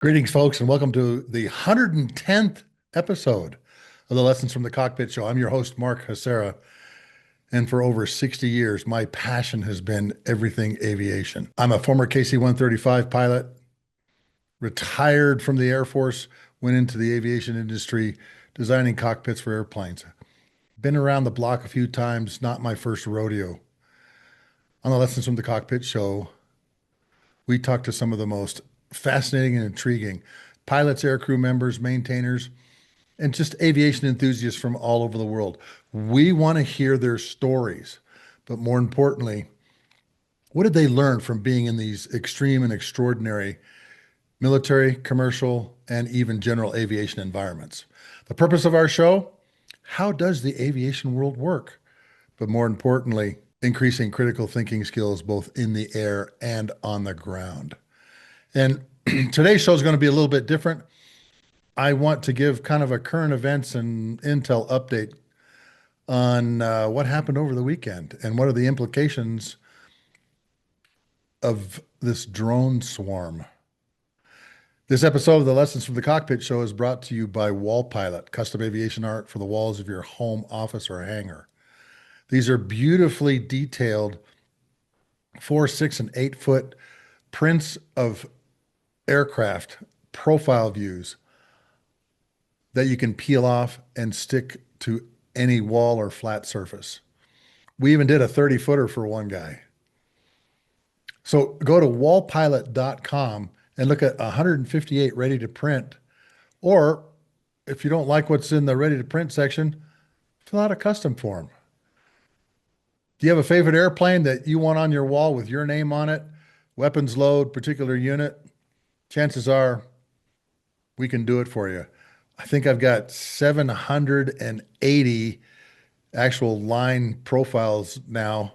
Greetings, folks, and welcome to the 110th episode of the Lessons from the Cockpit Show. I'm your host, Mark Hasara, and for over 60 years, my passion has been everything aviation. I'm a former KC-135 pilot, retired from the Air Force, went into the aviation industry, designing cockpits for airplanes. Been around the block a few times, not my first rodeo. On the Lessons from the Cockpit Show, we talk to some of the most fascinating and intriguing pilots, aircrew members, maintainers, and just aviation enthusiasts from all over the world. We want to hear their stories, but more importantly, what did they learn from being in these extreme and extraordinary military, commercial, and even general aviation environments? The purpose of our show: how does the aviation world work? But more importantly, increasing critical thinking skills both in the air and on the ground. And today's show is going to be a little bit different. I want to give kind of a current events and intel update on what happened over the weekend and what are the implications of this drone swarm. This episode of the Lessons from the Cockpit Show is brought to you by Wall Pilot, custom aviation art for the walls of your home, office, or hangar. These are beautifully detailed 4, 6, and 8-foot prints of aircraft profile views that you can peel off and stick to any wall or flat surface. We even did a 30-footer for one guy. So go to wallpilot.com and look at 158 ready to print. Or if you don't like what's in the ready to print section, fill out a custom form. Do you have a favorite airplane that you want on your wall with your name on it? Weapons load, particular unit? Chances are we can do it for you. I think I've got 780 actual line profiles now,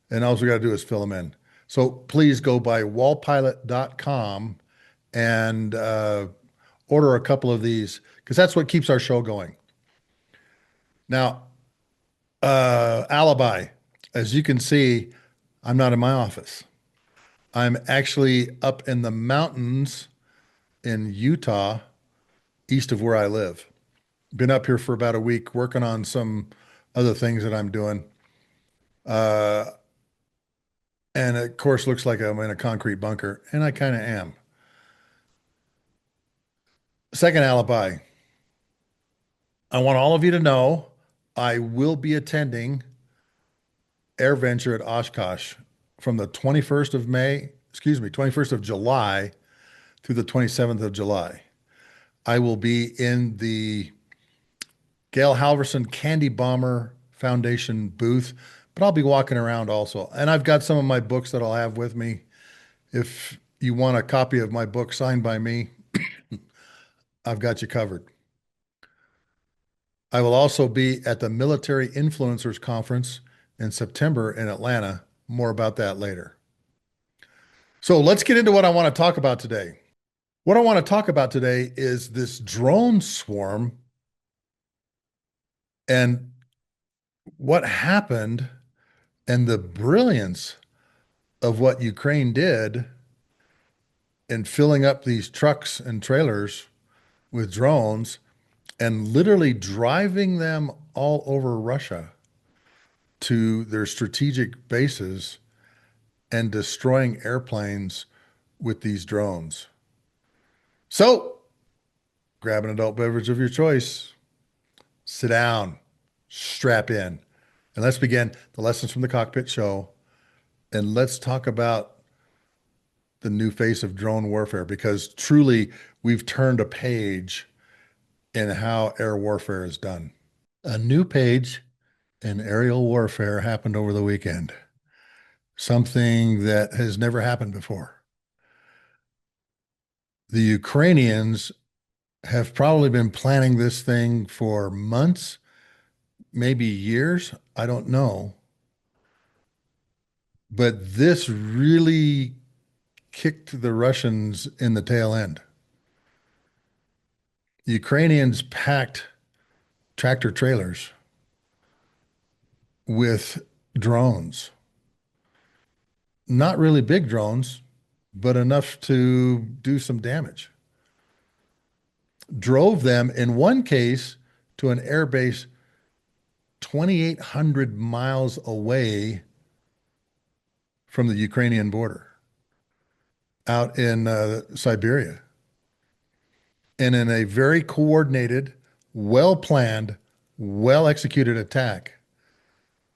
and all we got to do is fill them in. So please go by wallpilot.com and order a couple of these, because that's what keeps our show going. Now, alibi. As you can see, I'm not in my office. I'm actually up in the mountains in Utah, east of where I live. Been up here for about a week working on some other things that I'm doing. And of course, looks like I'm in a concrete bunker, and I kind of am. Second alibi. I want all of you to know I will be attending AirVenture at Oshkosh from the 21st of 21st of July through the 27th of July. I will be in the Gail Halverson Candy Bomber Foundation booth, but I'll be walking around also. And I've got some of my books that I'll have with me. If you want a copy of my book signed by me, I've got you covered. I will also be at the Military Influencers Conference in September in Atlanta. More about that later. So let's get into what I want to talk about today. What I want to talk about today is this drone swarm and what happened and the brilliance of what Ukraine did in filling up these trucks and trailers with drones and literally driving them all over Russia to their strategic bases and destroying airplanes with these drones. So, grab an adult beverage of your choice, sit down, strap in, and let's begin the Lessons from the Cockpit Show. And let's talk about the new face of drone warfare, because truly we've turned a page in how air warfare is done. A new page in aerial warfare happened over the weekend. Something that has never happened before. The Ukrainians have probably been planning this thing for months, maybe years. I don't know. But this really kicked the Russians in the tail end. The Ukrainians packed tractor trailers with drones. Not really big drones, but enough to do some damage. drove them in one case to an air base 2,800 miles away from the Ukrainian border out in Siberia. And in a very coordinated, well planned, well executed attack,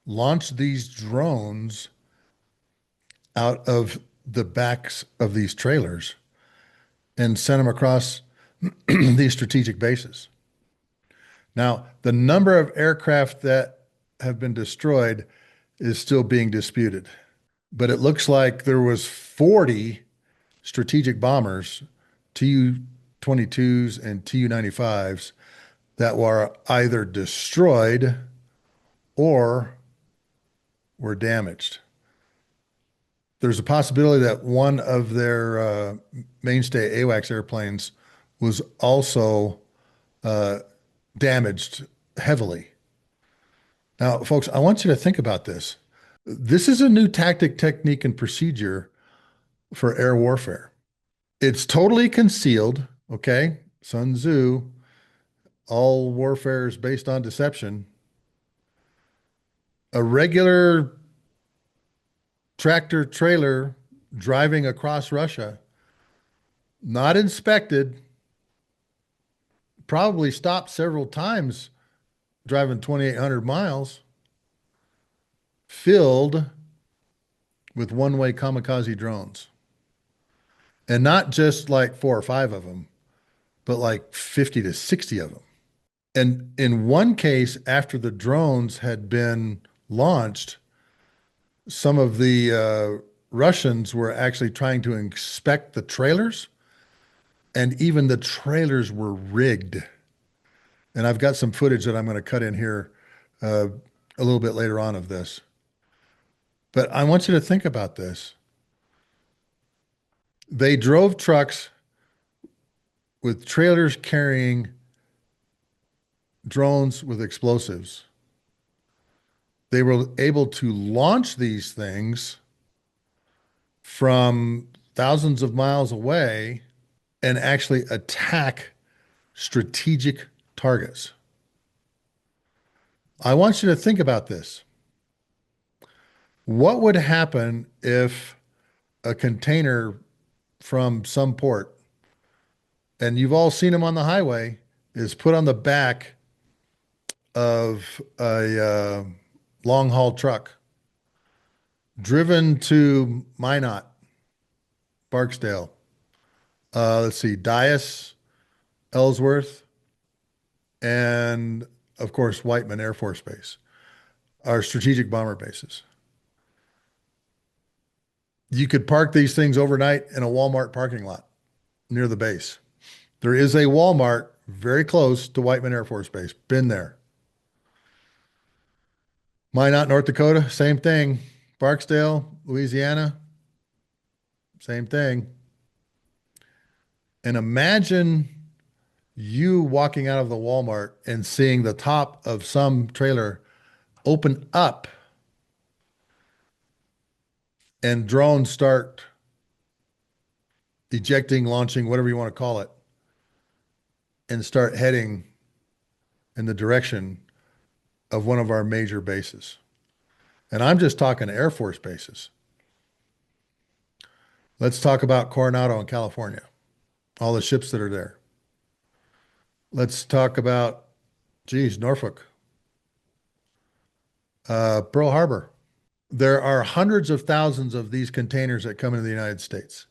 launched these drones out of the backs of these trailers and sent them across these strategic bases. Now, the number of aircraft that have been destroyed is still being disputed, but it looks like there was 40 strategic bombers, Tu-22s and Tu-95s, that were either destroyed or were damaged. There's a possibility that one of their mainstay AWACS airplanes was also uh, damaged heavily. Now, folks, I want you to think about this. This is a new tactic, technique, and procedure for air warfare. It's totally concealed, okay? Sun Tzu, all warfare is based on deception. A regular tractor trailer driving across Russia, not inspected, probably stopped several times driving 2,800 miles, filled with one-way kamikaze drones. And not just like four or five of them, but like 50 to 60 of them. And in one case, after the drones had been launched, some of the Russians were actually trying to inspect the trailers, and even the trailers were rigged. And I've got some footage that I'm going to cut in here uh, a little bit later on of this. But I want you to think about this. They drove trucks with trailers carrying drones with explosives. They were able to launch these things from thousands of miles away and actually attack strategic targets. I want you to think about this. What would happen if a container from some port, and you've all seen them on the highway, is put on the back of a long haul truck, driven to Minot, Barksdale, let's see, Dyess, Ellsworth, and of course, Whiteman Air Force Base, our strategic bomber bases. You could park these things overnight in a Walmart parking lot near the base. There is a Walmart very close to Whiteman Air Force Base. Been there. Minot, North Dakota, same thing. Barksdale, Louisiana, same thing. And imagine you walking out of the Walmart and seeing the top of some trailer open up and drones start ejecting, launching, whatever you want to call it, and start heading in the direction of one of our major bases. And I'm just talking Air Force bases. Let's talk about Coronado in California, all the ships that are there. Let's talk about, geez, Norfolk, Pearl Harbor. There are hundreds of thousands of these containers that come into the United States.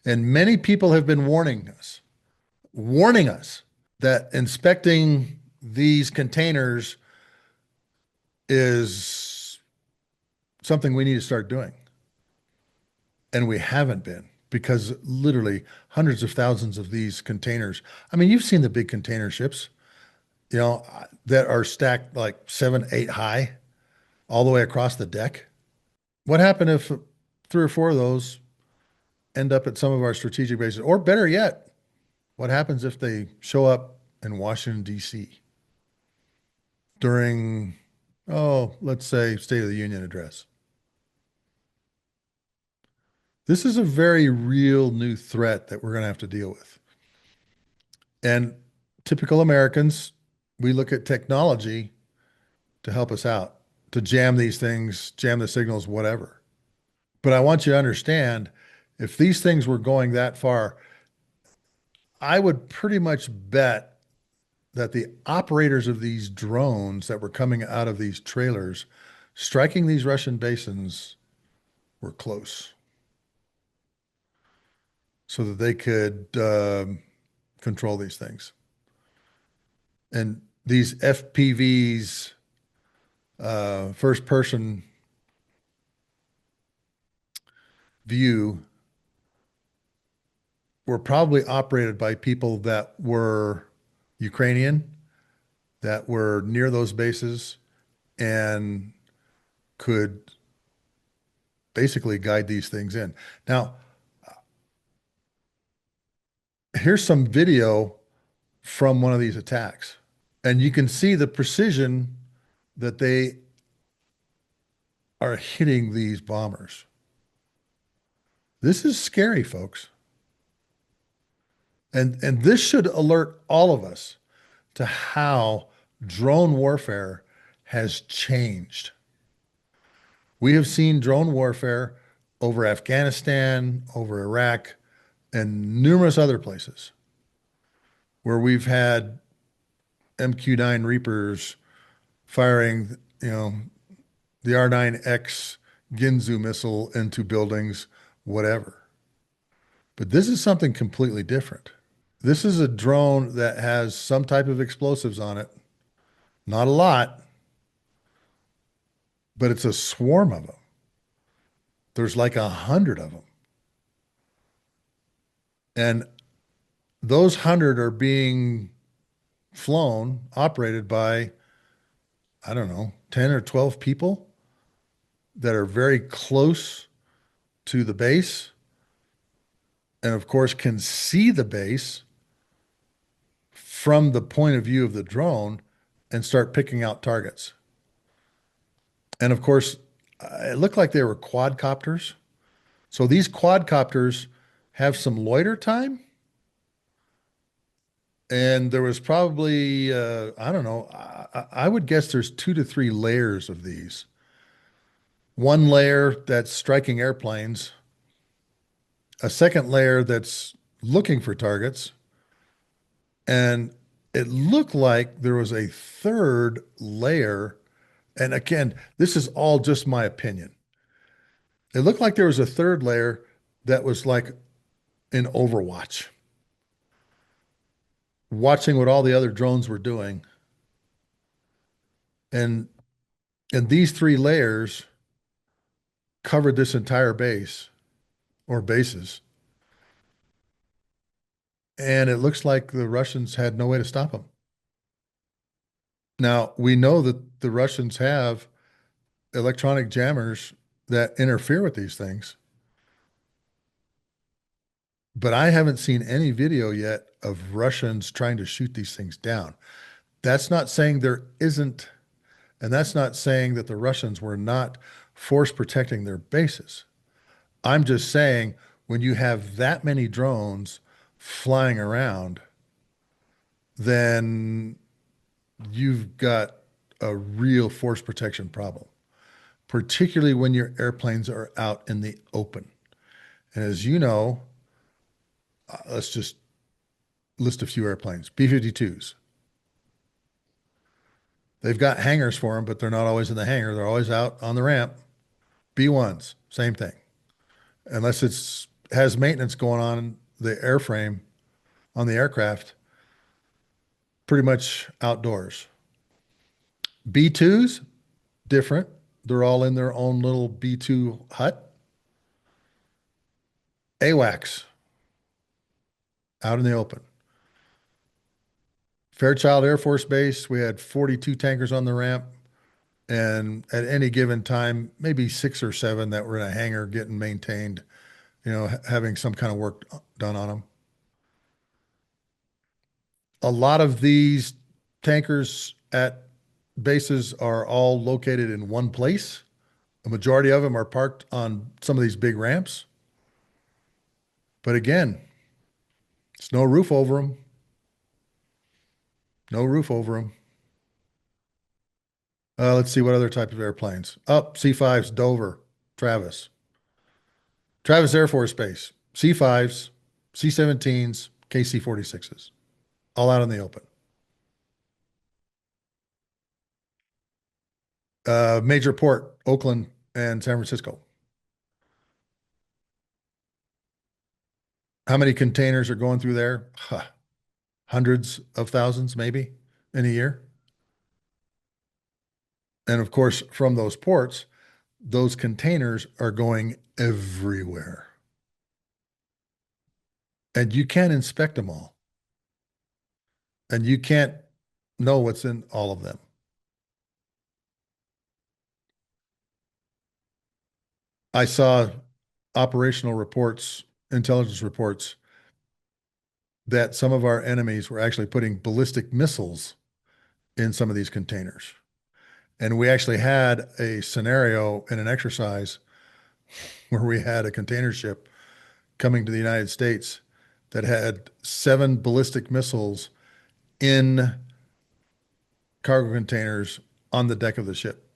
And many people have been warning us that inspecting these containers is something we need to start doing. And we haven't been, because literally hundreds of thousands of these containers. I mean, you've seen the big container ships, that are stacked like 7, 8 high all the way across the deck. What happened if 3 or 4 of those end up at some of our strategic bases? Or better yet, what happens if they show up in Washington, D.C. during, let's say, State of the Union address? This is a very real new threat that we're going to have to deal with. And typical Americans, we look at technology to help us out, to jam these things, jam the signals, whatever. But I want you to understand if these things were going that far, I would pretty much bet that the operators of these drones that were coming out of these trailers striking these Russian basins were close so that they could control these things. And these FPVs, first person view, were probably operated by people that were Ukrainian, that were near those bases, and could basically guide these things in. Now, here's some video from one of these attacks, and you can see the precision that they are hitting these bombers. This is scary, folks. And this should alert all of us to how drone warfare has changed. We have seen drone warfare over Afghanistan, over Iraq, and numerous other places where we've had MQ-9 Reapers firing, the R9X Ginzu missile into buildings, whatever. But this is something completely different. This is a drone that has some type of explosives on it. Not a lot, but it's a swarm of them. There's like 100 of them. And those 100 are being flown, operated by, I don't know, 10 or 12 people that are very close to the base and, of course, can see the base from the point of view of the drone and start picking out targets. And, of course, it looked like they were quadcopters. So these quadcopters have some loiter time. And there was probably, I don't know, I would guess there's 2 to 3 layers of these. One layer that's striking airplanes, a second layer that's looking for targets, and it looked like there was a third layer. And again, this is all just my opinion. It looked like there was a third layer that was like in Overwatch, watching what all the other drones were doing. And these 3 layers covered this entire base or bases. And it looks like the Russians had no way to stop them. Now, we know that the Russians have electronic jammers that interfere with these things, but I haven't seen any video yet of Russians trying to shoot these things down. That's not saying there isn't, and that's not saying that the Russians were not force protecting their bases. I'm just saying when you have that many drones flying around, then you've got a real force protection problem, particularly when your airplanes are out in the open. And as you know, let's just list a few airplanes. B-52s. They've got hangars for them, but they're not always in the hangar. They're always out on the ramp. B-1s, same thing. Unless it's has maintenance going on the airframe on the aircraft, pretty much outdoors. B2s, different. They're all in their own little B2 hut. AWACS, out in the open. Fairchild Air Force Base, we had 42 tankers on the ramp. And at any given time, maybe 6 or 7 that were in a hangar getting maintained, having some kind of work done on them. A lot of these tankers at bases are all located in one place. A majority of them are parked on some of these big ramps. But again, it's no roof over them. No roof over them. Let's see what other type of airplanes. Up, C-5s, Dover, Travis. Travis Air Force Base, C-5s, C-17s, KC-46s, all out in the open. Major port, Oakland and San Francisco. How many containers are going through there? Huh, hundreds of thousands, maybe, in a year. And of course, from those ports, those containers are going everywhere. And you can't inspect them all. And you can't know what's in all of them. I saw operational reports, intelligence reports that some of our enemies were actually putting ballistic missiles in some of these containers. And we actually had a scenario in an exercise where we had a container ship coming to the United States that had 7 ballistic missiles in cargo containers on the deck of the ship.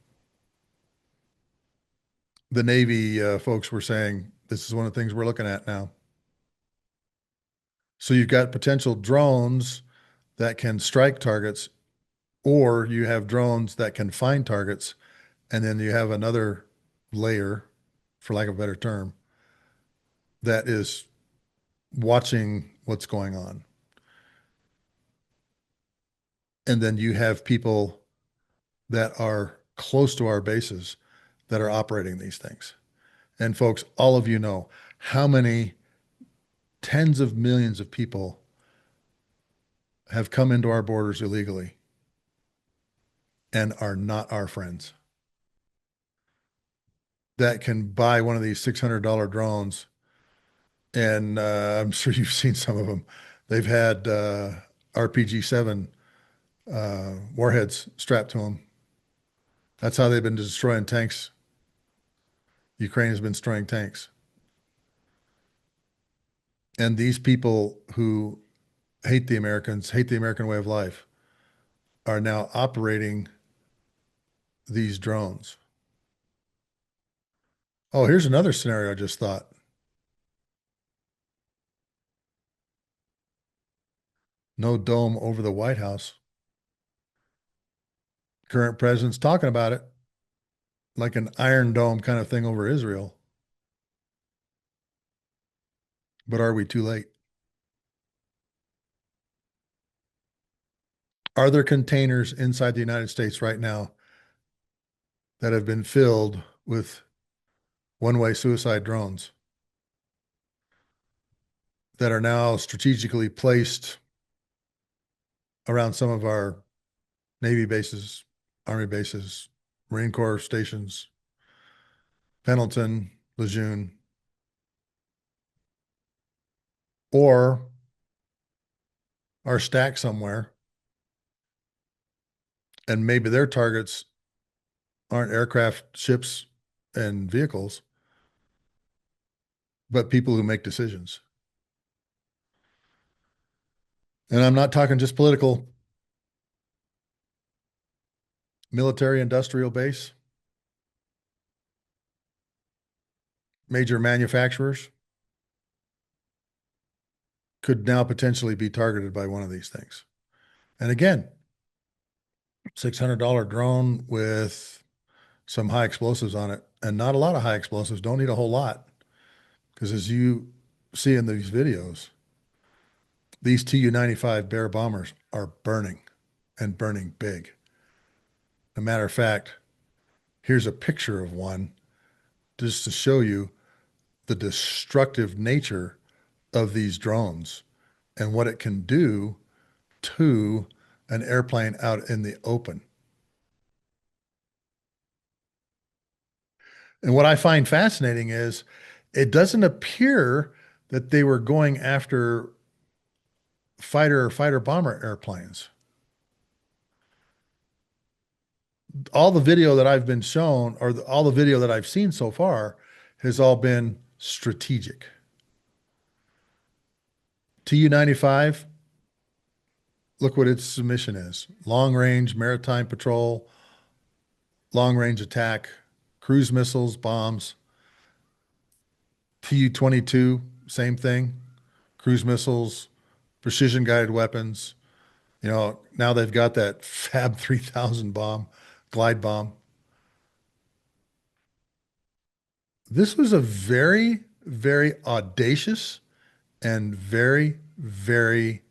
The Navy folks were saying this is one of the things we're looking at now. So you've got potential drones that can strike targets, or you have drones that can find targets, and then you have another layer, for lack of a better term, that is watching what's going on. And then you have people that are close to our bases that are operating these things. And folks, all of you know how many tens of millions of people have come into our borders illegally and are not our friends that can buy one of these $600 drones. And I'm sure you've seen some of them. They've had RPG-7 warheads strapped to them. That's how they've been destroying tanks. Ukraine has been destroying tanks. And these people who hate the Americans, hate the American way of life, are now operating these drones. Oh, here's another scenario I just thought. No dome over the White House. Current president's talking about it, like an Iron Dome kind of thing over Israel. But are we too late? Are there containers inside the United States right now that have been filled with one-way suicide drones that are now strategically placed around some of our Navy bases, Army bases, Marine Corps stations, Pendleton, Lejeune, or are stacked somewhere, and maybe their targets aren't aircraft, ships, and vehicles, but people who make decisions. And I'm not talking just political, military industrial base, major manufacturers could now potentially be targeted by one of these things. And again, $600 drone with some high explosives on it, and not a lot of high explosives, don't need a whole lot. Because as you see in these videos, these Tu-95 Bear bombers are burning and burning big. As a matter of fact, here's a picture of one just to show you the destructive nature of these drones and what it can do to an airplane out in the open. And what I find fascinating is it doesn't appear that they were going after fighter or fighter bomber airplanes. All the video that I've been shown, or all the video that I've seen so far, has all been strategic. Tu-95, look what its mission is: long range maritime patrol, long range attack, cruise missiles, bombs. Tu-22, same thing, cruise missiles, precision guided weapons. Now they've got that Fab 3000 bomb, glide bomb. This was a very, very audacious and very, very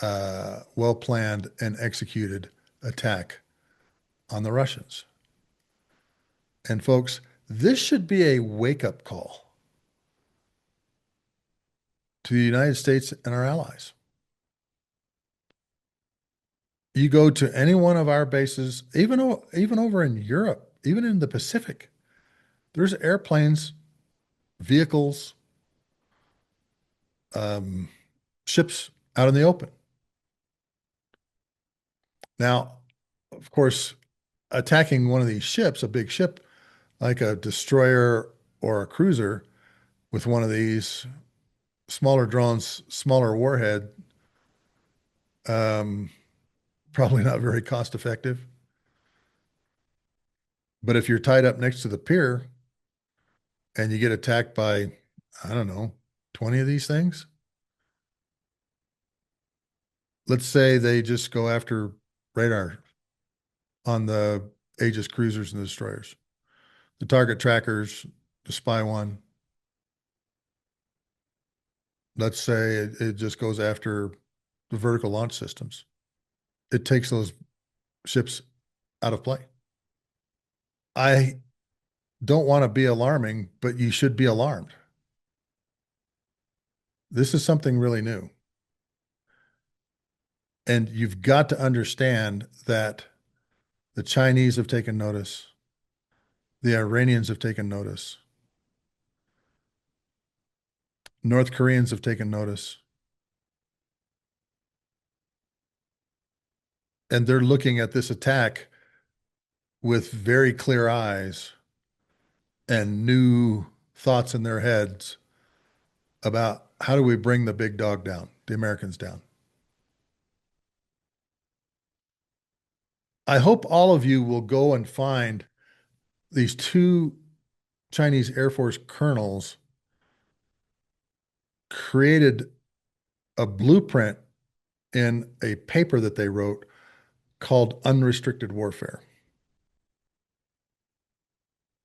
well planned and executed attack on the Russians. And folks, this should be a wake-up call to the United States and our allies. You go to any one of our bases, even over in Europe, even in the Pacific, there's airplanes, vehicles, um, ships out in the open. Now, of course, attacking one of these ships, a big ship like a destroyer or a cruiser with one of these smaller drones, smaller warhead, um, probably not very cost effective. But if you're tied up next to the pier and you get attacked by, I don't know, 20 of these things, let's say they just go after radar on the Aegis cruisers and destroyers, the target trackers, the spy one. Let's say it just goes after the vertical launch systems. It takes those ships out of play. I don't want to be alarming, but you should be alarmed. This is something really new. And you've got to understand that the Chinese have taken notice. The Iranians have taken notice. North Koreans have taken notice. And they're looking at this attack with very clear eyes and new thoughts in their heads about how do we bring the big dog down, the Americans down. I hope all of you will go and find these two Chinese Air Force colonels created a blueprint in a paper that they wrote called Unrestricted Warfare.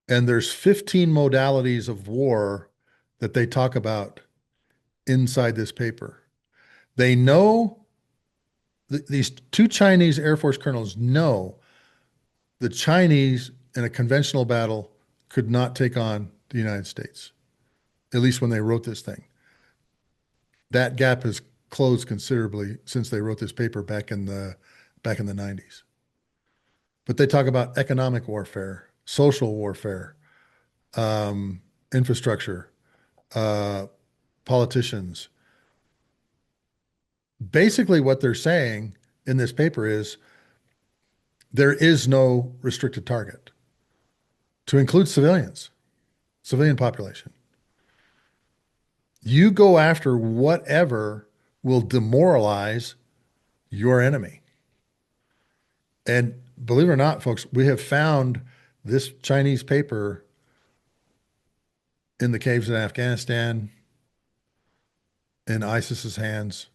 And there's 15 modalities of war that they talk about inside this paper. They know these two Chinese Air Force colonels know the Chinese in a conventional battle could not take on the United States, at least when they wrote this thing. That gap has closed considerably since they wrote this paper back in the 90s. But they talk about economic warfare, social warfare, infrastructure, uh, politicians. Basically, what they're saying in this paper is there is no restricted target to include civilians, civilian population. You go after whatever will demoralize your enemy. And believe it or not, folks, we have found this Chinese paper in the caves in Afghanistan, in ISIS's hands,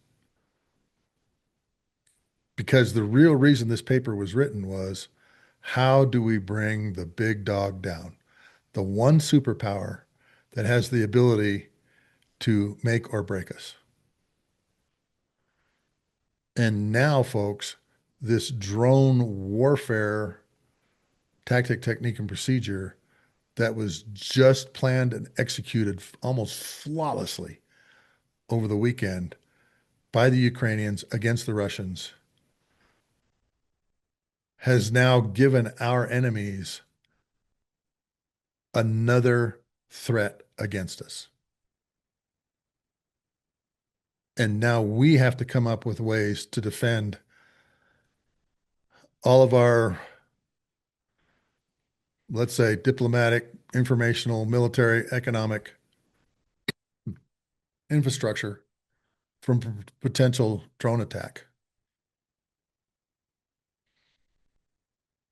because the real reason this paper was written was how do we bring the big dog down? The one superpower that has the ability to make or break us. And now, folks, this drone warfare tactic, technique, and procedure that was just planned and executed almost flawlessly over the weekend by the Ukrainians against the Russians has now given our enemies another threat against us. And now we have to come up with ways to defend all of our, let's say, diplomatic, informational, military, economic infrastructure from potential drone attack.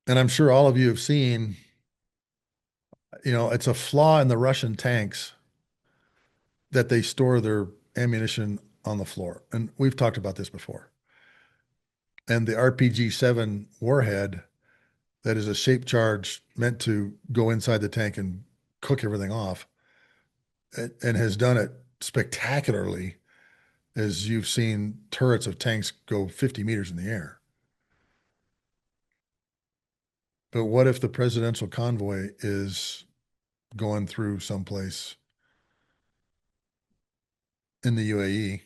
And I'm sure all of you have seen, it's a flaw in the Russian tanks that they store their ammunition on the floor. And we've talked about this before. And the RPG-7 warhead that is a shape charge meant to go inside the tank and cook everything off and has done it spectacularly as you've seen turrets of tanks go 50 meters in the air. But what if the presidential convoy is going through someplace in the UAE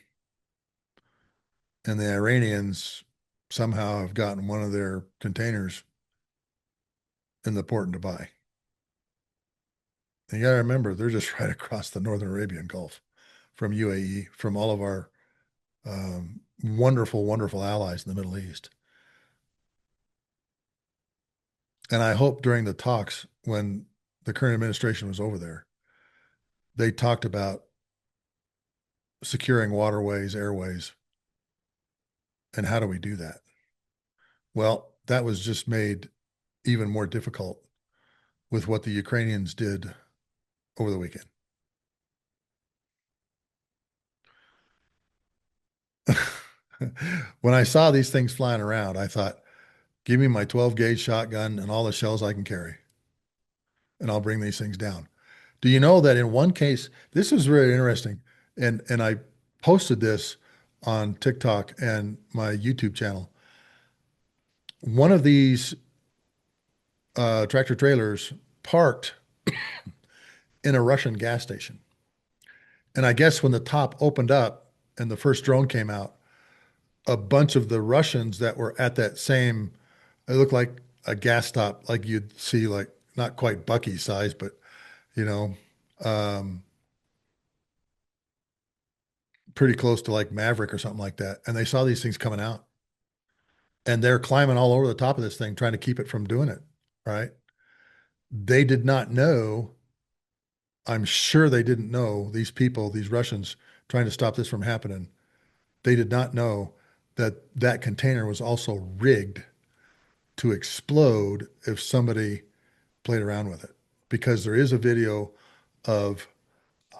and the Iranians somehow have gotten one of their containers in the port in Dubai? And you got to remember, they're just right across the Northern Arabian Gulf from UAE, from all of our wonderful, wonderful allies in the Middle East. And I hope during the talks, when the current administration was over there, they talked about securing waterways, airways, and how do we do that? Well, that was just made even more difficult with what the Ukrainians did over the weekend. When I saw these things flying around, I thought, give me my 12 gauge shotgun and all the shells I can carry, and I'll bring these things down. Do you know that in one case, this was really interesting, and I posted this on TikTok and my YouTube channel. One of these tractor trailers parked in a Russian gas station. And I guess when the top opened up and the first drone came out, a bunch of the Russians that were at that same, it looked like a gas stop, like you'd see, like not quite Bucky size, but you know, um, pretty close to like Maverick or something like that. And they saw these things coming out and they're climbing all over the top of this thing, trying to keep it from doing it. Right. They did not know. I'm sure they didn't know, these people, these Russians trying to stop this from happening. They did not know that that container was also rigged to explode if somebody played around with it. Because there is a video of,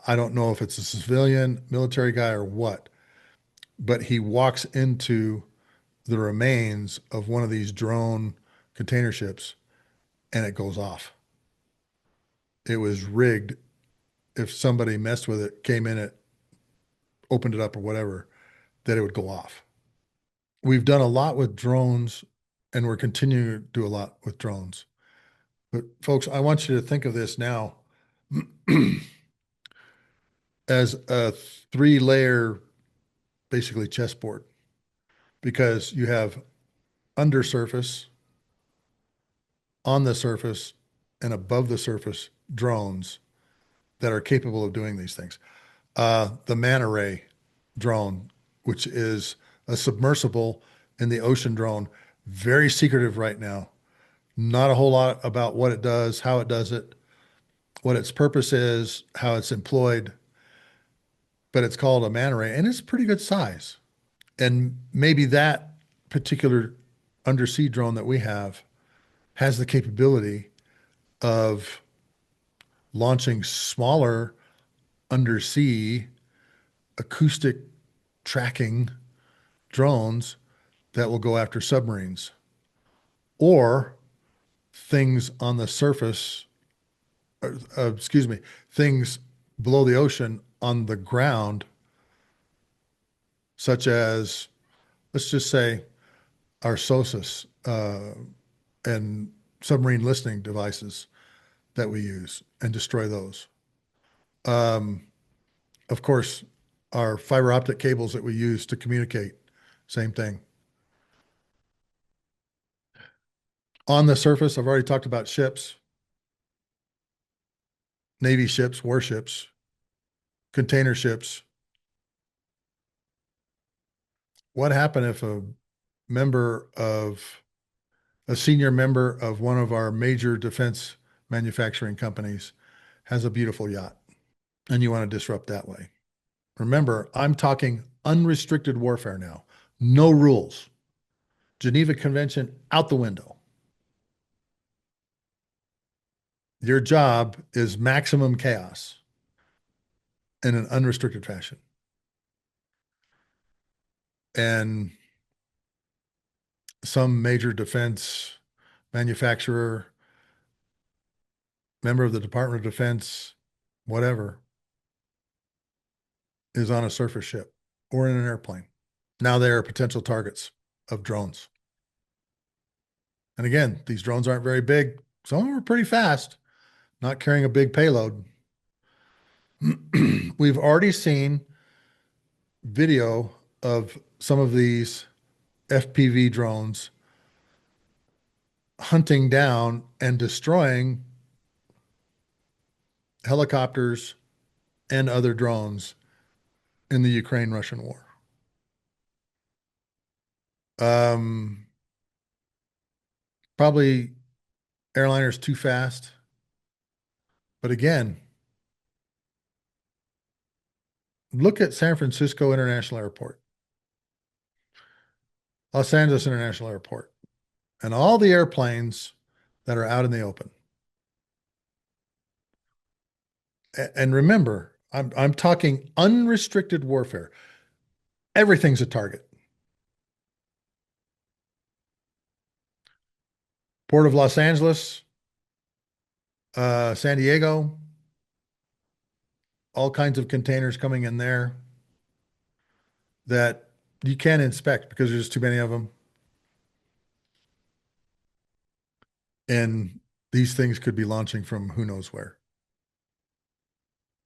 I don't know if it's a civilian, military guy or what, but he walks into the remains of one of these drone container ships and it goes off. It was rigged. If somebody messed with it, came in it, opened it up or whatever, that it would go off. We've done a lot with drones and we're continuing to do a lot with drones. But folks, I want you to think of this now as a three-layer, basically chessboard, because you have undersurface, on the surface, and above the surface drones that are capable of doing these things. The man array drone, which is a submersible in the ocean drone, very secretive right now. Not a whole lot about what it does, how it does it, what its purpose is, how it's employed, but it's called a man array and it's pretty good size. And maybe that particular undersea drone that we have has the capability of launching smaller undersea acoustic tracking drones that will go after submarines or things on the surface, excuse me, things below the ocean on the ground, such as, let's just say, our SOSUS and submarine listening devices that we use and destroy those. Um, of course, our fiber optic cables that we use to communicate, same thing. On the surface, I've already talked about ships, Navy ships, warships, container ships. What happened if member of a senior member of one of our major defense manufacturing companies has a beautiful yacht and you want to disrupt that way? Remember, I'm talking unrestricted warfare now. No rules. Geneva Convention out the window. Your job is maximum chaos in an unrestricted fashion. And some major defense manufacturer, member of the Department of Defense, whatever, is on a surface ship or in an airplane. Now they are potential targets of drones. And again, these drones aren't very big. Some of them are pretty fast, not carrying a big payload. We've already seen video of some of these FPV drones hunting down and destroying helicopters and other drones in the Ukraine-Russian war. Um, Probably airliners too fast. But again, look at San Francisco International Airport, Los Angeles International Airport, and all the airplanes that are out in the open. And remember, I'm talking unrestricted warfare. Everything's a target. Port of Los Angeles, San Diego, all kinds of containers coming in there that you can't inspect because there's too many of them. And these things could be launching from who knows where.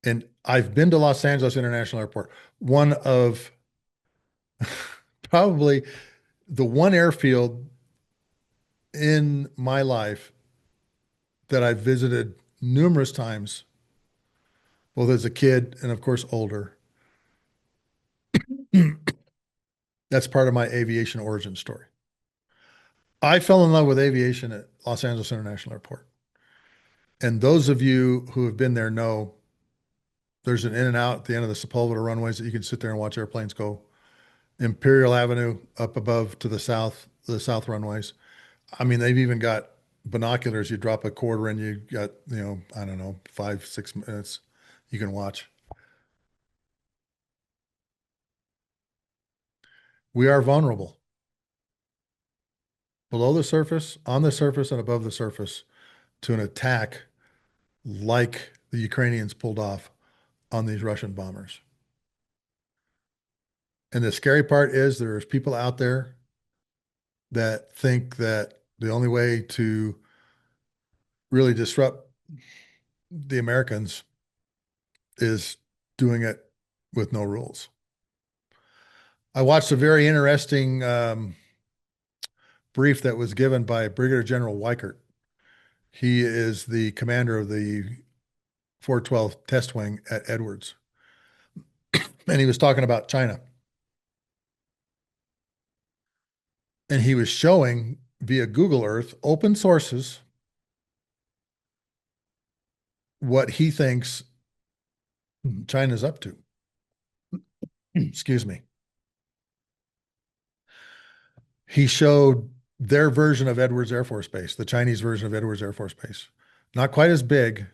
And I've been to Los Angeles International Airport, one of probably the one airfield in my life that I've visited numerous times, both as a kid and, of course, older. That's part of my aviation origin story. I fell in love with aviation at Los Angeles International Airport. And those of you who have been there know there's an in and out at the end of the Sepulveda runways that you can sit there and watch airplanes go. Imperial Avenue up above to the south runways. I mean, they've even got binoculars. You drop a quarter and you got, I don't know, 5, 6 minutes you can watch. We are vulnerable below the surface, on the surface, and above the surface to an attack like the Ukrainians pulled off on these Russian bombers. And the scary part is there's people out there that think that the only way to really disrupt the Americans is doing it with no rules. I watched a very interesting brief that was given by Brigadier General Weichert. He is the commander of the 412 Test Wing at Edwards. And he was talking about China. And he was showing via Google Earth, open sources, what he thinks China's up to. Excuse me. He showed their version of Edwards Air Force Base, the Chinese version of Edwards Air Force Base. Not quite as big,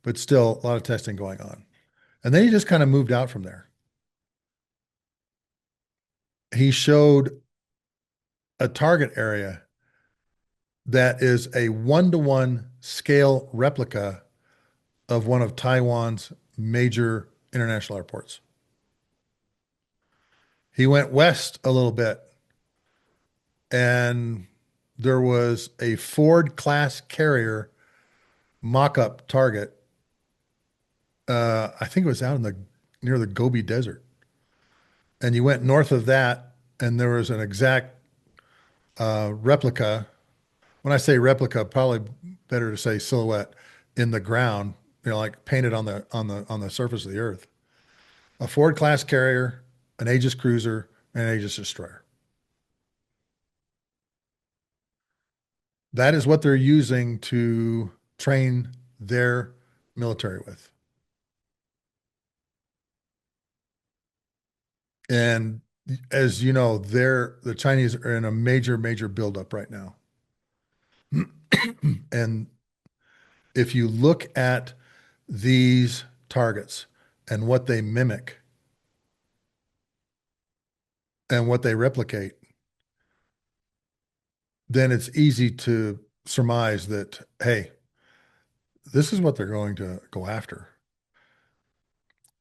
but still a lot of testing going on. And then he just kind of moved out from there. He showed a target area that is a 1-to-1 scale replica of one of Taiwan's major international airports. He went west a little bit, and there was a Ford class carrier mock-up target. I think it was out in the near the Gobi Desert. And you went north of that, and there was an exact replica. When I say replica, probably better to say silhouette in the ground, like painted on the surface of the earth. A Ford class carrier, an Aegis cruiser, and an Aegis destroyer. That is what they're using to train their military with. And as you know, the Chinese are in a major, major buildup right now. And If you look at these targets and what they mimic and what they replicate, then it's easy to surmise that, hey, this is what they're going to go after.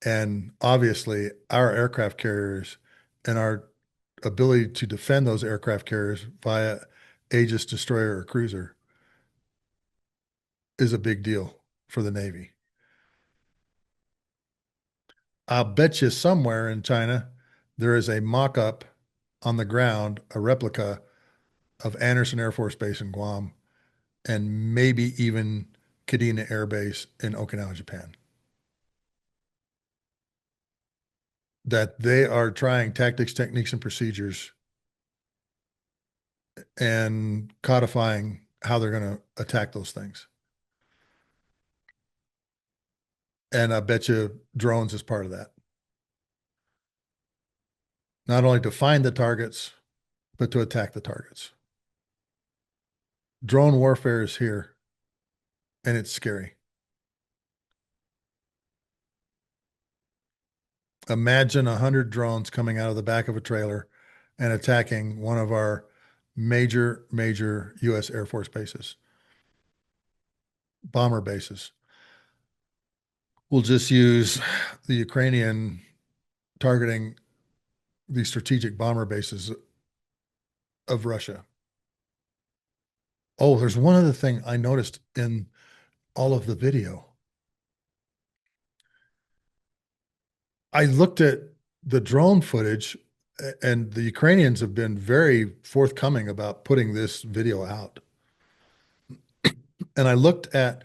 And obviously, our aircraft carriers and our ability to defend those aircraft carriers via Aegis destroyer or cruiser is a big deal for the Navy. I'll bet you somewhere in China there is a mock up on the ground, a replica of Andersen Air Force Base in Guam, and maybe even Kadena Air Base in Okinawa, Japan. That they are trying tactics, techniques, and procedures and codifying how they're going to attack those things. And I bet you drones is part of that. Not only to find the targets, but to attack the targets. Drone warfare is here, and it's scary. Imagine 100 drones coming out of the back of a trailer and attacking one of our major U.S. Air Force bases, bomber bases. We'll just use the Ukrainian targeting the strategic bomber bases of Russia. Oh, there's one other thing I noticed in all of the video. I looked at the drone footage, and the Ukrainians have been very forthcoming about putting this video out. And I looked at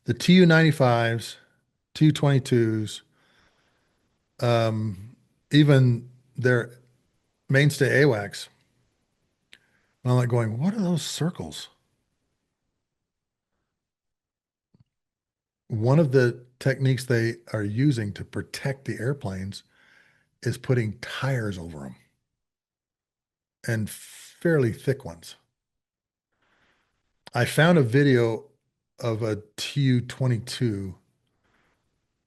the Tu-95s, Tu-22s, even their mainstay AWACS. And I'm like going, what are those circles? One of the techniques they are using to protect the airplanes is putting tires over them and fairly thick ones. I found a video of a Tu-22,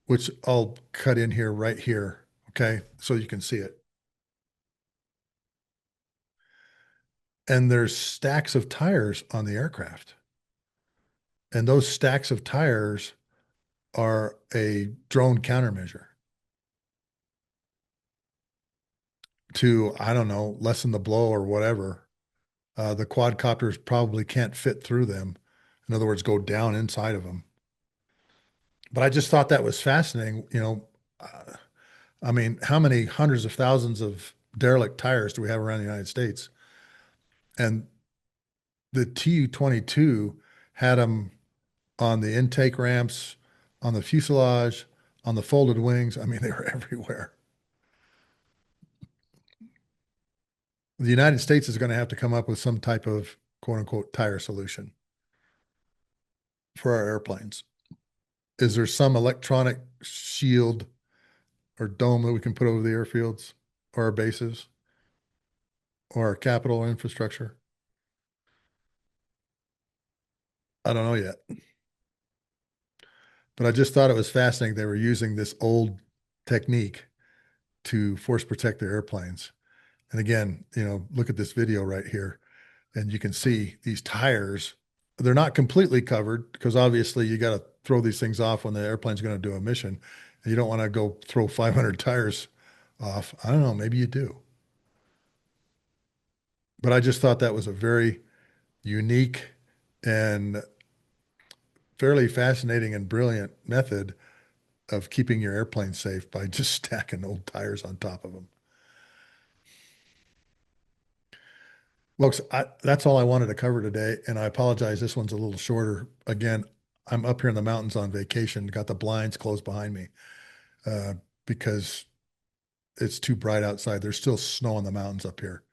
which I'll cut in here right here, okay, so you can see it. And there's stacks of tires on the aircraft. And those stacks of tires are a drone countermeasure to, I don't know, lessen the blow or whatever. The quadcopters probably can't fit through them. In other words, go down inside of them. But I just thought that was fascinating. I mean, how many hundreds of thousands of derelict tires do we have around the United States? And the Tu-22 had them on the intake ramps, on the fuselage, on the folded wings. I mean, they were everywhere. The United States is going to have to come up with some type of quote unquote tire solution for our airplanes. Is there some electronic shield or dome that we can put over the airfields or our bases or our capital infrastructure? I don't know yet. But I just thought it was fascinating they were using this old technique to force protect their airplanes. And again, look at this video right here, and you can see these tires. They're not completely covered because obviously you got to throw these things off when the airplane's going to do a mission. And you don't want to go throw 500 tires off. I don't know, maybe you do. But I just thought that was a very unique and fairly fascinating and brilliant method of keeping your airplane safe by just stacking old tires on top of them. Folks, that's all I wanted to cover today, and I apologize. This one's a little shorter. Again, I'm up here in the mountains on vacation, got the blinds closed behind me uh, because it's too bright outside. There's still snow on the mountains up here.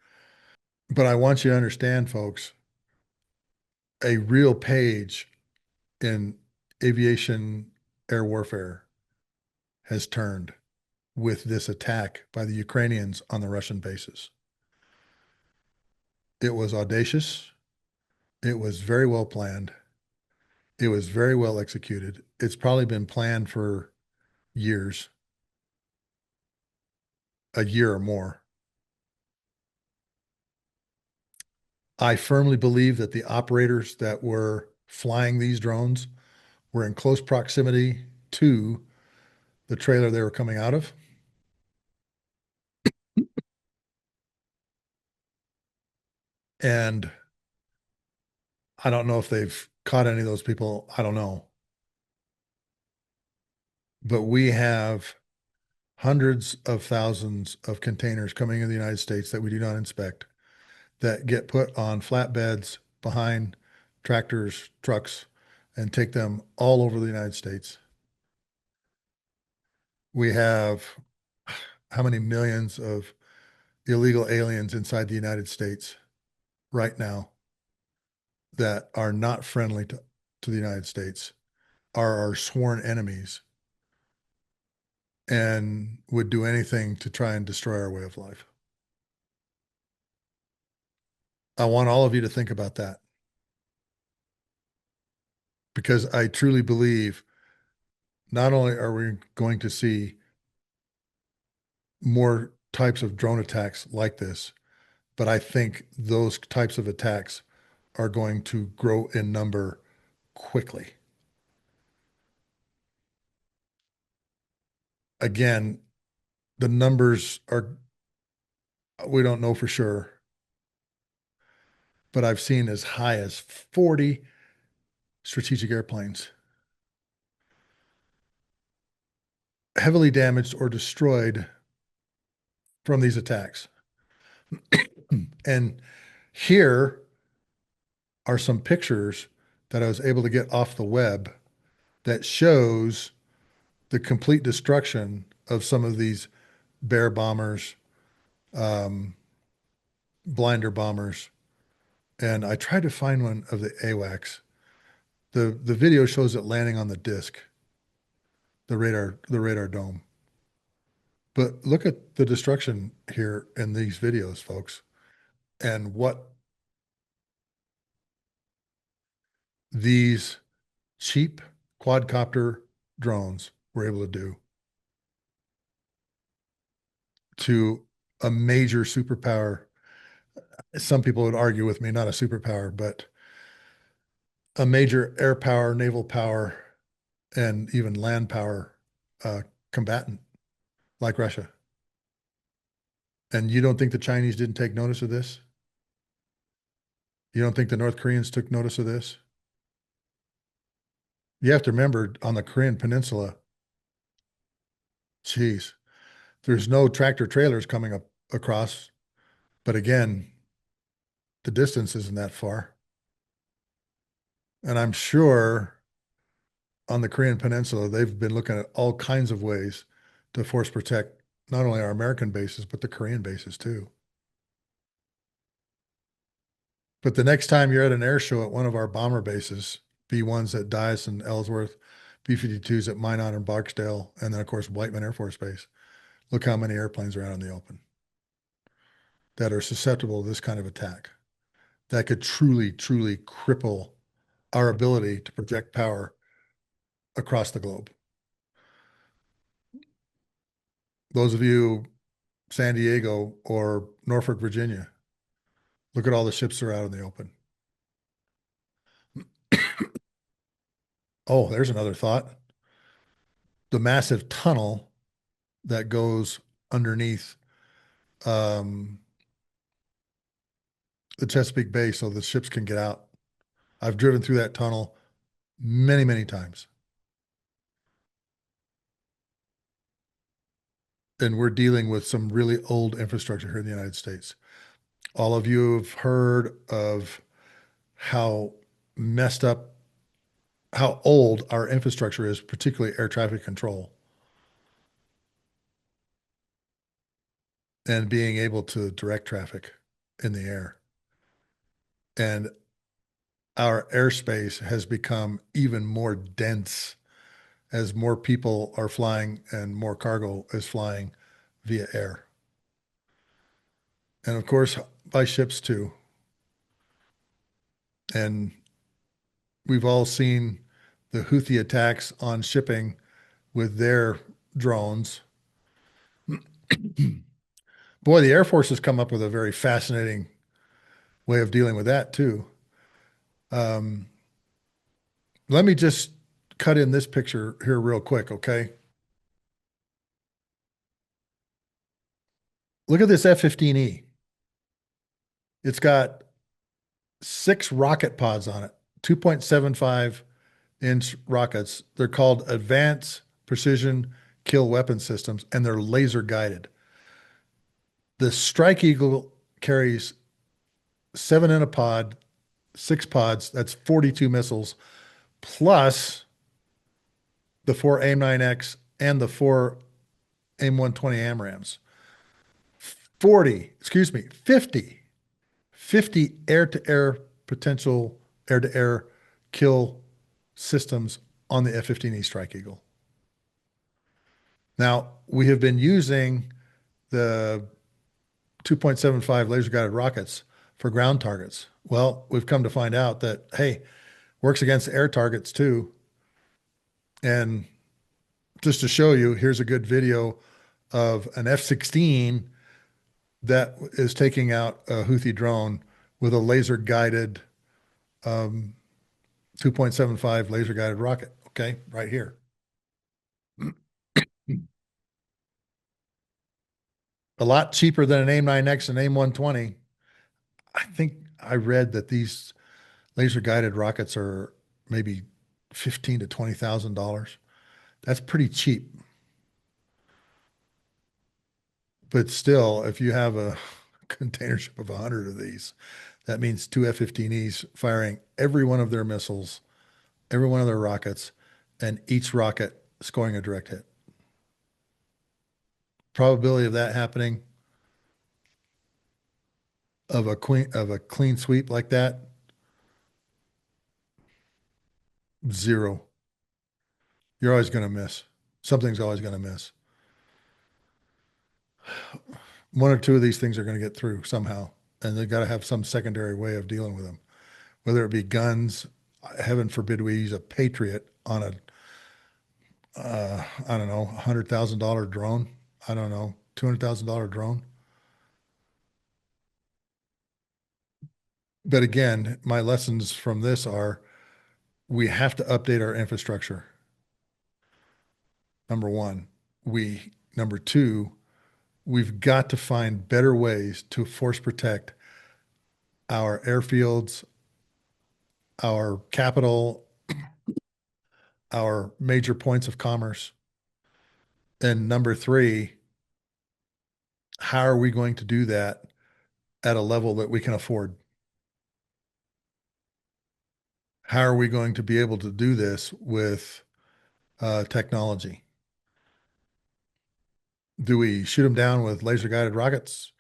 But I want you to understand, folks, a real page in aviation air warfare has turned with this attack by the Ukrainians on the Russian bases. It was audacious. It was very well planned. It was very well executed. It's probably been planned for years, a year or more. I firmly believe that the operators that were flying these drones were in close proximity to the trailer they were coming out of. And I don't know if they've caught any of those people. I don't know. But we have hundreds of thousands of containers coming in the United States that we do not inspect that get put on flatbeds behind tractors, trucks, and take them all over the United States. We have how many millions of illegal aliens inside the United States right now that are not friendly to the United States, are our sworn enemies, and would do anything to try and destroy our way of life. I want all of you to think about that because I truly believe not only are we going to see more types of drone attacks like this, but I think those types of attacks are going to grow in number quickly. Again, the numbers are, we don't know for sure, but I've seen as high as 40 strategic airplanes heavily damaged or destroyed from these attacks. And here are some pictures that I was able to get off the web that shows the complete destruction of some of these bear bombers, um, blinder bombers. And I tried to find one of the AWACS. The video shows it landing on the disc, the radar dome. But look at the destruction here in these videos, folks, and what these cheap quadcopter drones were able to do to a major superpower. Some people would argue with me, not a superpower, but a major air power, naval power, and even land power uh, combatant like Russia. And you don't think the Chinese didn't take notice of this? You don't think the North Koreans took notice of this? You have to remember on the Korean Peninsula, geez, there's no tractor trailers coming up across. But again, the distance isn't that far. And I'm sure on the Korean Peninsula, they've been looking at all kinds of ways to force protect not only our American bases, but the Korean bases too. But the next time you're at an air show at one of our bomber bases, B-1s at Dyess and Ellsworth, B-52s at Minot and Barksdale, and then of course Whiteman Air Force Base, look how many airplanes are out in the open that are susceptible to this kind of attack that could truly, truly cripple our ability to project power across the globe. Those of you, San Diego or Norfolk, Virginia, look at all the ships that are out in the open. Oh, there's another thought. The massive tunnel that goes underneath um, the Chesapeake Bay so the ships can get out. I've driven through that tunnel many, many times. And we're dealing with some really old infrastructure here in the United States. All of you have heard of how messed up, how old our infrastructure is, particularly air traffic control, and being able to direct traffic in the air. And our airspace has become even more dense as more people are flying and more cargo is flying via air. And of course, by ships too. And we've all seen the Houthi attacks on shipping with their drones. Boy, the Air Force has come up with a very fascinating way of dealing with that too. Um, Let me just cut in this picture here real quick, okay? Look at this F-15E. It's got 6 rocket pods on it, 2.75-inch rockets. They're called Advanced Precision Kill Weapon Systems, and they're laser guided. The Strike Eagle carries 7 in a pod, 6 pods. That's 42 missiles, plus the 4 AIM-9X and the 4 AIM-120 AMRAAMs. 40, excuse me, 50 air-to-air potential air-to-air kill systems on the F-15E Strike Eagle. Now, we have been using the 2.75 laser guided rockets for ground targets. Well, we've come to find out that, hey, works against air targets too. And just to show you, here's a good video of an F-16 that is taking out a Houthi drone with a laser guided 2.75 laser guided rocket. Okay, right here. A lot cheaper than an AIM-9X and AIM-120. I think I read that these laser guided rockets are maybe 15 to $20,000. That's pretty cheap. But still, if you have a container ship of 100 of these, that means 2 F-15Es firing every one of their missiles, every one of their rockets, and each rocket scoring a direct hit. Probability of that happening of a clean sweep like that, zero. You're always going to miss. Something's always going to miss. One or two of these things are going to get through somehow, and they've got to have some secondary way of dealing with them, whether it be guns. Heaven forbid we use a Patriot on a, I don't know, $100,000 drone. I don't know, $200,000 drone. But again, my lessons from this are we have to update our infrastructure. Number one, number two, we've got to find better ways to force protect our airfields, our capital, our major points of commerce. And number three, how are we going to do that at a level that we can afford? How are we going to be able to do this with technology? Do we shoot them down with laser guided rockets?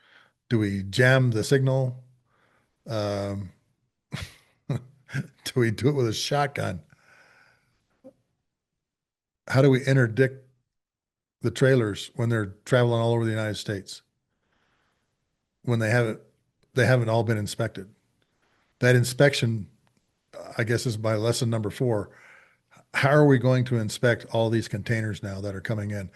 Do we jam the signal? Um, do we do it with a shotgun? How do we interdict the trailers when they're traveling all over the United States when they haven't all been inspected? That inspection, I guess, is my lesson number four. How are we going to inspect all these containers now that are coming in?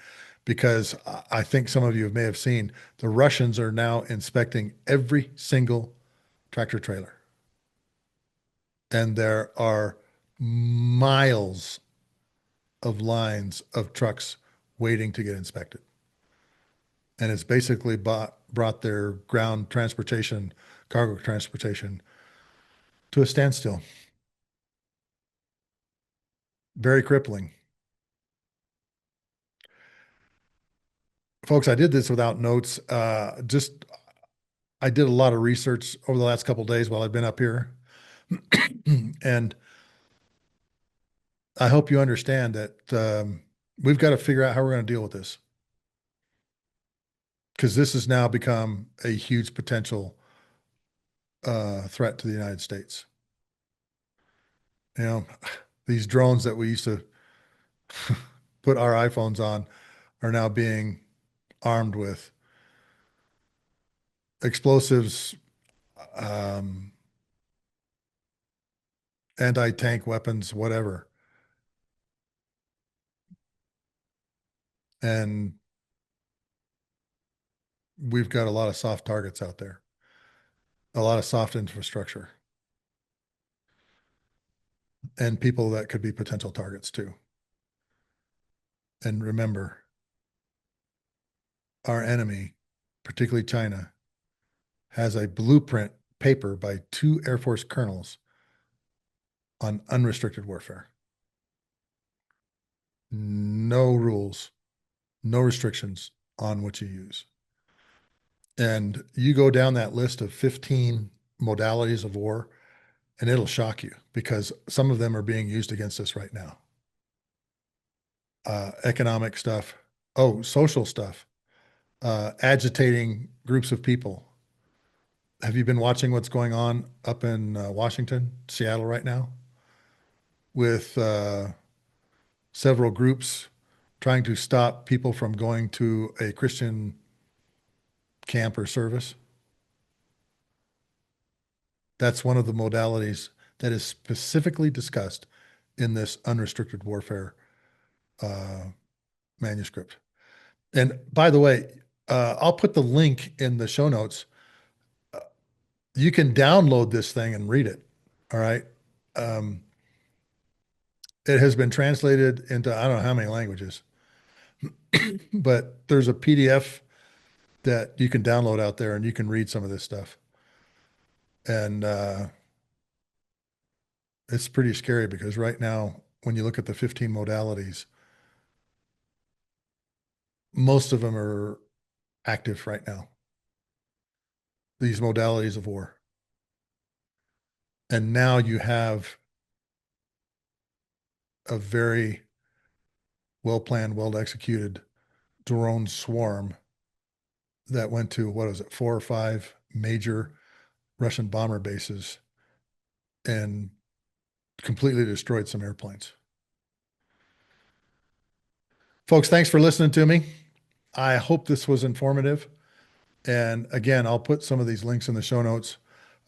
Because I think some of you may have seen the Russians are now inspecting every single tractor trailer. And there are miles of lines of trucks waiting to get inspected. And it's basically brought their ground transportation, cargo transportation to a standstill. Very crippling. Folks, I did this without notes. I did a lot of research over the last couple of days while I've been up here. And I hope you understand that we've got to figure out how we're going to deal with this. Because this has now become a huge potential threat to the United States. You know, these drones that we used to put our iPhones on are now being armed with explosives, um, anti-tank weapons, whatever. And we've got a lot of soft targets out there, a lot of soft infrastructure, and people that could be potential targets too. And remember, our enemy, particularly China, has a blueprint paper by two Air Force colonels on unrestricted warfare. No rules, no restrictions on what you use. And you go down that list of 15 modalities of war, and it'll shock you because some of them are being used against us right now. Economic stuff, oh, social stuff, agitating groups of people. Have you been watching what's going on up in Washington, Seattle right now, with several groups trying to stop people from going to a Christian camp or service? That's one of the modalities that is specifically discussed in this unrestricted warfare uh, manuscript. And by the way, I'll put the link in the show notes. You can download this thing and read it. All right. Um, it has been translated into I don't know how many languages, but there's a PDF that you can download out there and you can read some of this stuff. And it's pretty scary because right now, when you look at the 15 modalities, most of them are active right now, these modalities of war. And now you have a very well planned, well executed drone swarm that went to, what is it, four or five major Russian bomber bases and completely destroyed some airplanes. Folks, thanks for listening to me. I hope this was informative. And again, I'll put some of these links in the show notes.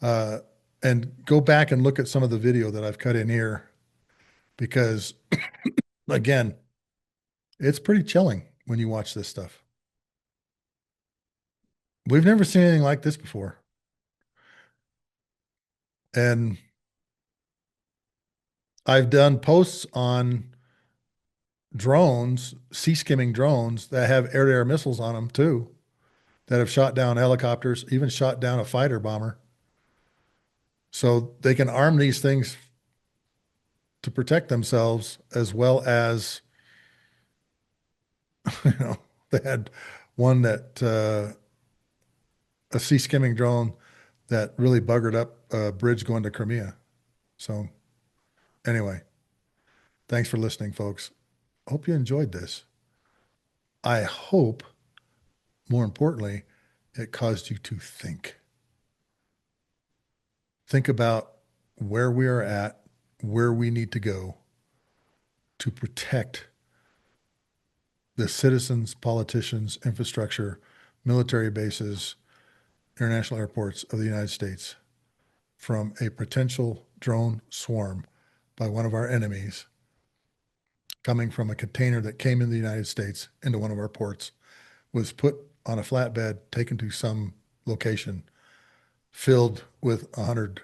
Uh, and go back and look at some of the video that I've cut in here because, again, it's pretty chilling when you watch this stuff. We've never seen anything like this before. And I've done posts on drones, sea skimming drones that have air to air missiles on them too, that have shot down helicopters, even shot down a fighter bomber. So they can arm these things to protect themselves as well as, you know, they had one that, a sea skimming drone that really buggered up a bridge going to Crimea. So anyway, thanks for listening, folks. Hope you enjoyed this. I hope, more importantly, it caused you to think. Think about where we are at, where we need to go to protect the citizens, politicians, infrastructure, military bases, international airports of the United States from a potential drone swarm by one of our enemies coming from a container that came in the United States into one of our ports, was put on a flatbed, taken to some location, filled with 100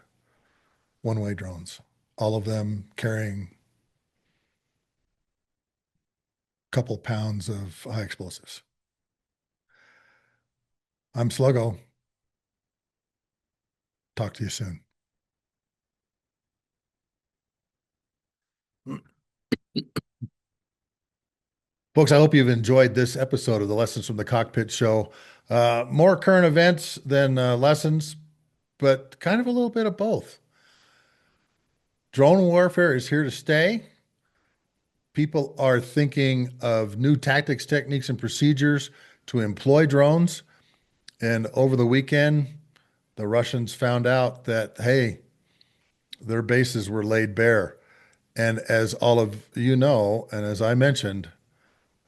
one-way drones, all of them carrying a couple pounds of high explosives. I'm Sluggo. Talk to you soon. Folks, I hope you've enjoyed this episode of the Lessons from the Cockpit show. More current events than lessons, but kind of a little bit of both. Drone warfare is here to stay. People are thinking of new tactics, techniques, and procedures to employ drones. And over the weekend, the Russians found out that, hey, their bases were laid bare. And as all of you know, and as I mentioned,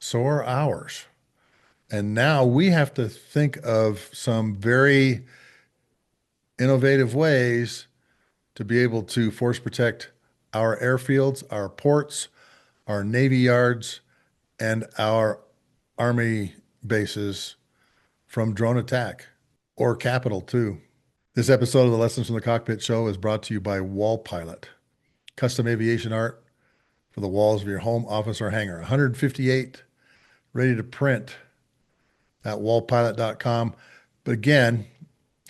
so are ours. And now we have to think of some very innovative ways to be able to force protect our airfields, our ports, our Navy yards, and our Army bases from drone attack or capital too. This episode of the Lessons from the Cockpit show is brought to you by Wall Pilot, custom aviation art for the walls of your home, office, or hangar. 158 ready to print at wallpilot.com. But again,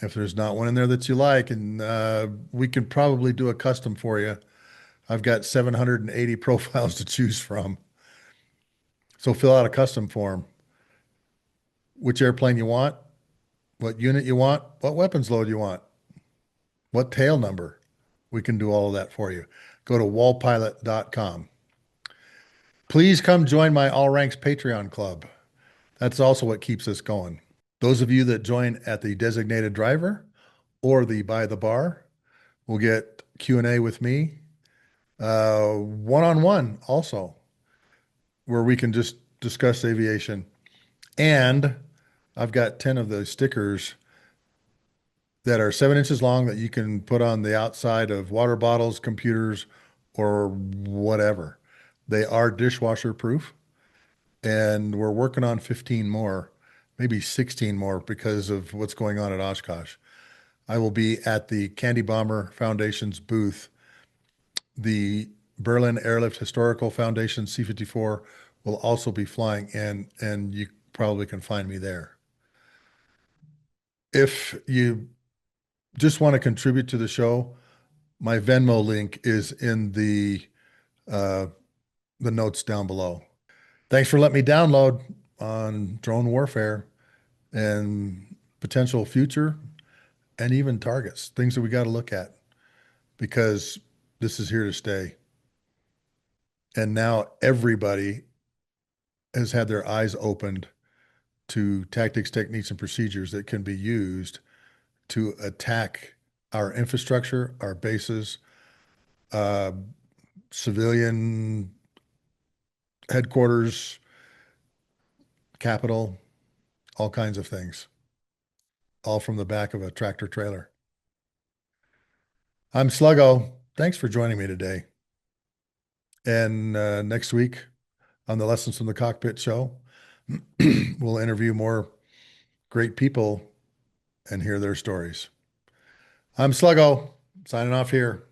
if there's not one in there that you like, and we can probably do a custom for you. I've got 780 profiles to choose from. So fill out a custom form. Which airplane you want, what unit you want, what weapons load you want, what tail number. We can do all of that for you. Go to wallpilot.com. Please come join my All Ranks Patreon club. That's also what keeps us going. Those of you that join at the designated driver or the by the bar will get Q&A with me, one-on-one also, where we can just discuss aviation. And I've got 10 of those stickers that are 7 inches long that you can put on the outside of water bottles, computers, or whatever. They are dishwasher proof, and we're working on 15 more, maybe 16 more because of what's going on at Oshkosh. I will be at the Candy Bomber Foundation's booth. The Berlin Airlift Historical Foundation C-54 will also be flying in, and you probably can find me there. If you just want to contribute to the show, my Venmo link is in uh, the notes down below. Thanks for letting me download on drone warfare and potential future and even targets, things that we got to look at because this is here to stay. And now everybody has had their eyes opened to tactics, techniques, and procedures that can be used to attack our infrastructure, our bases, uh, civilian headquarters, capital, all kinds of things, all from the back of a tractor trailer. I'm Sluggo. Thanks for joining me today. And next week on the Lessons from the Cockpit show, we'll interview more great people and hear their stories. I'm Sluggo, signing off here.